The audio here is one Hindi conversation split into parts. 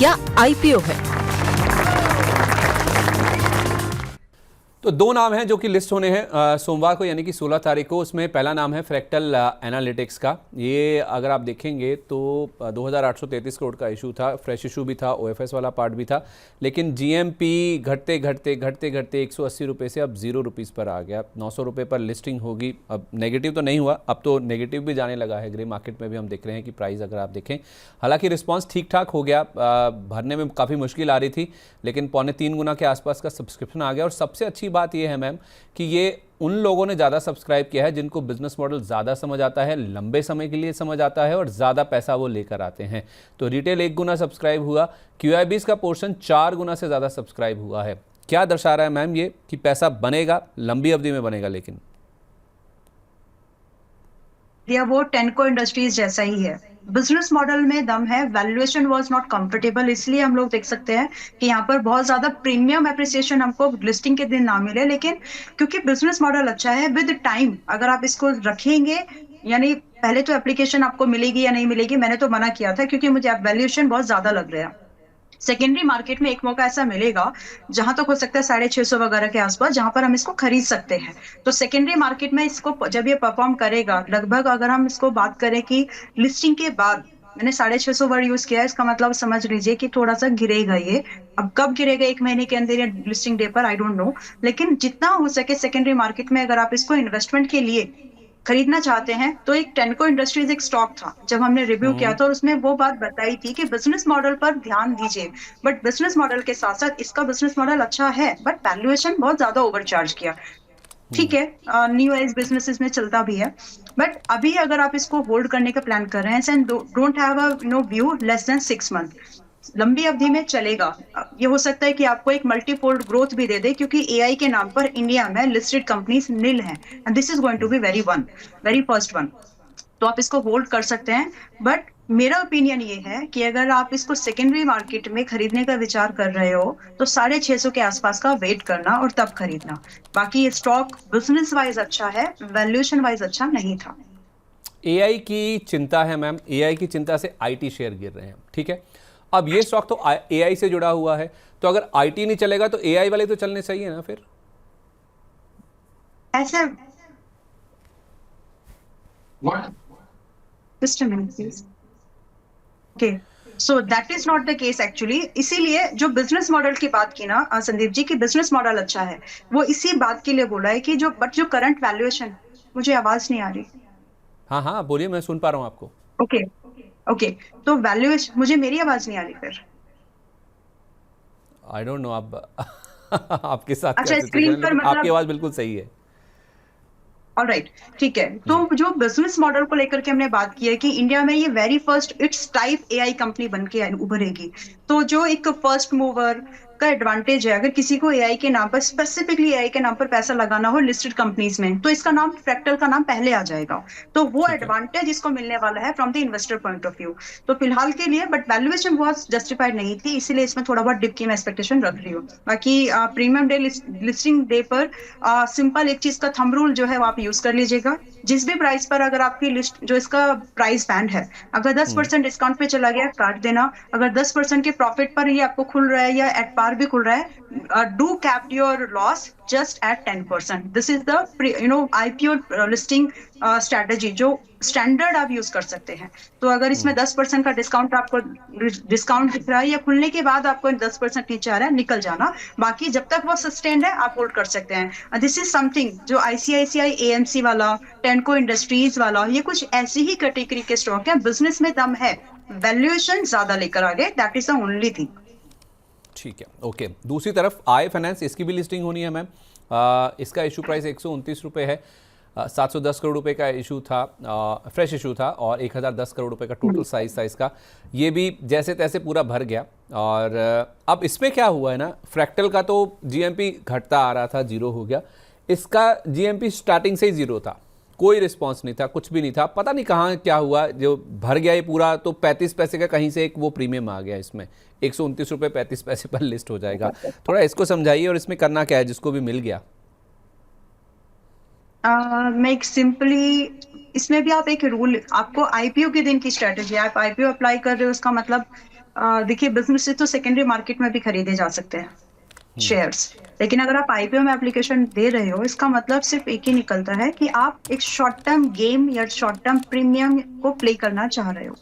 क्या आईपीओ है? तो दो नाम हैं जो कि लिस्ट होने हैं सोमवार को, यानी कि 16 तारीख को। उसमें पहला नाम है फ्रैक्टल एनालिटिक्स का। ये अगर आप देखेंगे तो 2833 करोड़ का इशू था, फ्रेश इशू भी था, ओएफएस वाला पार्ट भी था, लेकिन जीएमपी घटते घटते घटते घटते 180 रुपये से अब 0 रुपीज़ पर आ गया। 900 रुपये पर लिस्टिंग होगी। अब नेगेटिव तो नहीं हुआ, अब तो नेगेटिव भी जाने लगा है। ग्रे मार्केट में भी हम देख रहे हैं कि प्राइस अगर आप देखें, हालांकि रिस्पॉन्स ठीक ठाक हो गया, भरने में काफ़ी मुश्किल आ रही थी, लेकिन 3.25 गुना के आसपास का सब्सक्रिप्शन आ गया। और सबसे अच्छी बात यह है मैम कि ये उन लोगों ने ज़्यादा सब्सक्राइब किया है जिनको बिजनेस मॉडल ज़्यादा समझ आता है, लंबे समय के लिए समझ आता है और ज़्यादा पैसा वो लेकर आते हैं। तो रिटेल 1 गुना सब्सक्राइब हुआ, क्यूआईबीज का पोर्शन 4 गुना से ज़्यादा सब्सक्राइब हुआ है। क्या दर्शा रहा है मैम ये कि पैसा बनेगा, लंबी अवधि में बनेगा? लेकिन वो टेनको इंडस्ट्रीज जैसा ही है, बिजनेस मॉडल में दम है। वैल्यूएशन वाज नॉट कंफर्टेबल, इसलिए हम लोग देख सकते हैं कि यहाँ पर बहुत ज्यादा प्रीमियम एप्रिसिएशन हमको लिस्टिंग के दिन ना मिले, लेकिन क्योंकि बिजनेस मॉडल अच्छा है, विद टाइम अगर आप इसको रखेंगे, यानी पहले तो एप्लीकेशन आपको मिलेगी या नहीं मिलेगी, मैंने तो मना किया था क्योंकि मुझे वैल्यूएशन बहुत ज्यादा लग रहा है। सेकेंडरी मार्केट में एक मौका ऐसा मिलेगा जहां तक हो सकता है 650 वगैरह के आसपास, जहां पर हम इसको खरीद सकते हैं। तो सेकेंडरी मार्केट में इसको जब ये परफॉर्म करेगा, लगभग अगर हम इसको बात करें कि लिस्टिंग के बाद, मैंने 650 वर्ड यूज किया है, इसका मतलब समझ लीजिए कि थोड़ा सा गिरेगा ये। अब कब गिरेगा, 1 महीने के अंदर या लिस्टिंग डे पर, आई डोंट नो, लेकिन जितना हो सके सेकेंडरी मार्केट में अगर आप इसको इन्वेस्टमेंट के लिए खरीदना चाहते हैं तो एक टेनको इंडस्ट्रीज एक स्टॉक था, जब हमने रिव्यू किया था और उसमें वो बात बताई थी कि बिजनेस मॉडल पर ध्यान दीजिए, बट बिजनेस मॉडल के साथ साथ इसका बिजनेस मॉडल अच्छा है, बट वैल्यूएशन बहुत ज्यादा ओवरचार्ज किया। ठीक है, न्यू एज बिजनेसेस में चलता भी है, बट अभी अगर आप इसको होल्ड करने का प्लान कर रहे हैं and don't have a view less than 6 month, लंबी अवधि में चलेगा। ये हो सकता है कि आपको एक मल्टीफोल्ड ग्रोथ भी दे दे, क्योंकि एआई के नाम पर इंडिया में लिस्टेड कंपनीज नील हैं and this is going to be very first one. तो आप इसको होल्ड कर सकते हैं, बट मेरा ओपिनियन ये है कि अगर आप इसको सेकेंडरी मार्केट में खरीदने का विचार कर रहे हो तो 650 के आसपास का वेट करना और तब खरीदना। बाकी ये स्टॉक बिजनेस वाइज अच्छा है, वैल्यूएशन वाइज अच्छा नहीं था। एआई की चिंता है मैम, एआई की चिंता से आईटी शेयर गिर रहे हैं, ठीक है। अब ये स्टॉक तो एआई से जुड़ा हुआ है, तो अगर आईटी नहीं चलेगा तो एआई वाले तो चलने चाहिए ना फिर। ऐसे just a minute please. Okay, so that is not the case actually। इसीलिए जो बिजनेस मॉडल की बात की ना संदीप जी, की बिजनेस मॉडल अच्छा है, वो इसी बात के लिए बोला है कि जो करंट वैल्यूएशन, मुझे आवाज नहीं आ रही? हाँ हाँ बोलिए, मैं सुन पा रहा हूँ आपको। ओके ओके, तो वैल्यूएशन, मुझे मेरी आवाज नहीं आ रही फिर? आई डोंट नो आप आपके साथ अच्छा, क्या स्क्रीन सिचुएशन है, पर लेकिन आपकी मतलब आवाज बिल्कुल सही है। ऑलराइट, ठीक है। तो जो बिजनेस मॉडल को लेकर के हमने बात की है कि इंडिया में ये very first it's type AI company बन के उभरेगी, तो जो एक फर्स्ट मूवर का एडवांटेज है, अगर किसी को एआई के नाम पर, स्पेसिफिकली एआई के नाम पर पैसा लगाना हो लिस्टेड कंपनीज में, तो इसका नाम, फ्रैक्टल का नाम पहले आ जाएगा। तो वो एडवांटेज इसको मिलने वाला है from the investor point of view. तो फिलहाल के लिए, बट वैल्यूएशन बहुत जस्टिफाइड नहीं थी, इसीलिए इसमें थोड़ा बहुत डिप की मैं एक्सपेक्टेशन रख रही हूँ। बाकी प्रीमियम डे लिस्टिंग डे पर सिंपल एक चीज का थंब रूल जो है वो आप यूज कर लीजिएगा। जिस भी प्राइस पर अगर आपकी लिस्ट, जो इसका प्राइस बैंड है, अगर 10% डिस्काउंट पे चला गया, काट देना। अगर 10% के प्रॉफिट पर ये आपको खुल रहा है या एट पार भी खुल रहा है, do cap your loss just at 10%। This is the IPO listing strategy, जो स्टैंडर्ड आप यूज कर सकते हैं। तो अगर इसमें 10% का डिस्काउंट, आपको डिस्काउंट दिख रहा है या खुलने के बाद आपको 10% नीचे आ रहा है, निकल जाना। बाकी जब तक वो सस्टेन्ड है आप होल्ड कर सकते हैं। दिस इज समथिंग जो आईसीआईसीआई एएमसी वाला, टेनको इंडस्ट्रीज वाला, ये कुछ ऐसी ही कैटेगरी के स्टॉक है, बिजनेस में दम है, वैल्यूएशन ज्यादा लेकर आ गए, that is the only thing. ठीक है, ओके। दूसरी तरफ आई फाइनेंस, इसकी भी लिस्टिंग होनी है मैम। इसका इशू प्राइस 129 रुपये है। 710 करोड़ रुपए का इशू था, फ्रेश इशू था, और 1010 करोड़ रुपए का टोटल साइज था इसका। ये भी जैसे तैसे पूरा भर गया। और अब इसमें क्या हुआ है ना, फ्रैक्टल का तो जीएमपी घटता आ रहा था, जीरो हो गया। इसका जीएमपी स्टार्टिंग से ही जीरो था, कोई रिस्पांस नहीं था, कुछ भी नहीं था, पता नहीं कहाँ क्या हुआ, जो भर गया ये पूरा। तो 35 पैसे का कहीं से एक वो प्रीमियम आ गया, इसमें 129 रुपये 35 पैसे पर लिस्ट हो जाएगा। थोड़ा इसको समझाइए, और इसमें करना क्या है जिसको भी मिल गया। मैं एक सिंपली, इसमें भी आप एक रूल, आपको आईपीओ के दिन की स्ट्रेटेजी, आप आईपीओ अप्लाई कर रहे हो, उसका मतलब देखिए बिजनेस तो सेकेंडरी मार्केट में भी खरीदे जा सकते हैं शेयर्स, लेकिन अगर आप आईपीओ में एप्लीकेशन दे रहे हो, इसका मतलब सिर्फ एक ही निकलता है कि आप एक शॉर्ट टर्म गेम या शॉर्ट टर्म प्रीमियम को प्ले करना चाह रहे हो।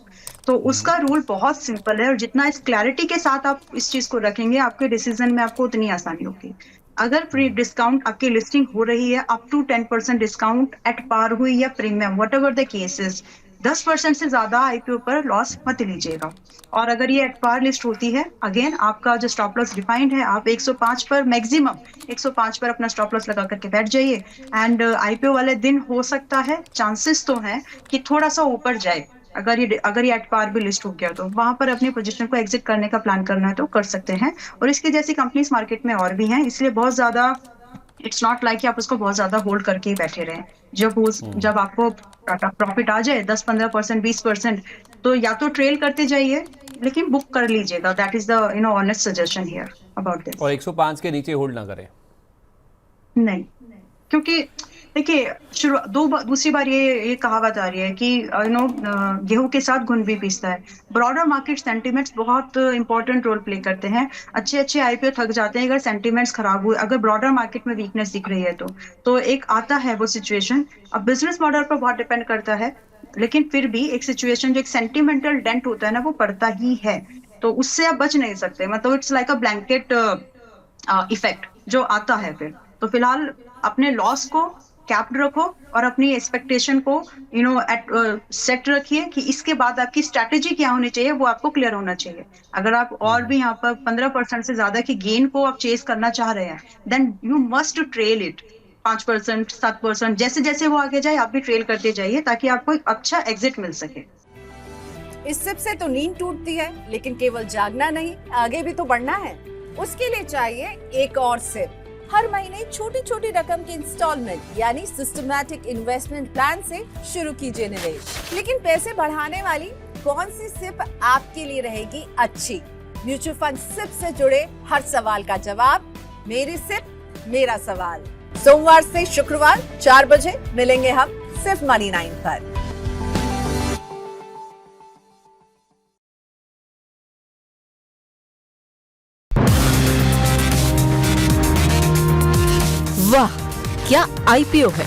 तो उसका रूल बहुत सिंपल है, और जितना इस क्लैरिटी के साथ आप इस चीज को रखेंगे, आपके डिसीजन में आपको उतनी आसानी होगी। अगर प्री डिस्काउंट आपकी लिस्टिंग हो रही है up to 10% discount at par हुई या premium, whatever the cases, 10% से ज्यादा आईपीओ पर लॉस मत लीजिएगा। और अगर ये एट पार लिस्ट होती है, अगेन आपका जो स्टॉप लॉस डिफाइंड है, आप 105 पर मैक्सिमम 105 पर अपना स्टॉप लॉस लगा करके बैठ जाइए। एंड आईपीओ वाले दिन हो सकता है, चांसेस तो हैं कि थोड़ा सा ऊपर जाए। अगर ये एट पार भी लिस्ट हो गया, तो वहां पर अपनी पोजीशन को एग्जिट करने का प्लान करना है तो कर सकते हैं। और इसकी जैसी कंपनीज मार्केट में और भी हैं, इसलिए बहुत ज्यादा इट्स नॉट लाइक कि आप उसको बहुत ज्यादा होल्ड करके ही बैठे रहें। जब आपको प्रॉफिट आ जाए 10-15%, 20%, तो या तो ट्रेल करते जाइए, लेकिन बुक कर लीजिएगा। That is the honest suggestion here about this. और 105 के नीचे होल्ड ना करें। नहीं, क्योंकि देखिए दूसरी बार ये कहावत आ रही है कि गेहूं के साथ घुन भी पीसता है। ब्रॉडर मार्केट सेंटिमेंट्स बहुत इंपॉर्टेंट रोल प्ले करते हैं। अच्छे आईपीओ थक जाते हैं अगर सेंटिमेंट्स खराब हुए, अगर ब्रॉडर मार्केट में वीकनेस दिख रही है तो एक आता है वो सिचुएशन। अब बिजनेस मॉडल पर बहुत डिपेंड करता है, लेकिन फिर भी एक सिचुएशन जो एक सेंटिमेंटल डेंट होता है ना, वो पड़ता ही है। तो उससे आप बच नहीं सकते, मतलब it's like a blanket effect जो आता है फिर। तो फिलहाल अपने लॉस को कैप्ड रखो और अपनी एक्सपेक्टेशन को एट सेट रखिए कि इसके बाद आपकी स्ट्रैटेजी क्या होनी चाहिए, वो आपको क्लियर होना चाहिए। अगर आप और भी यहाँ पर 15% से ज्यादा की गेन को आप चेस करना चाह रहे हैं, then you must trail it 5%, 7%, जैसे जैसे वो आगे जाए आप भी ट्रेल करते जाइए, ताकि आपको एक अच्छा एग्जिट मिल सके। इस सिप से तो नींद टूटती है, लेकिन केवल जागना नहीं, आगे भी तो बढ़ना है। उसके लिए चाहिए एक और सिप। हर महीने छोटी छोटी रकम की इंस्टॉलमेंट यानी सिस्टमैटिक इन्वेस्टमेंट प्लान से शुरू कीजिए निवेश। लेकिन पैसे बढ़ाने वाली कौन सी सिप आपके लिए रहेगी अच्छी? म्यूचुअल फंड सिप से जुड़े हर सवाल का जवाब मेरी सिप मेरा सवाल। सोमवार से शुक्रवार 4 बजे मिलेंगे हम सिर्फ मनी 9 पर। वाह, क्या आईपीओ है!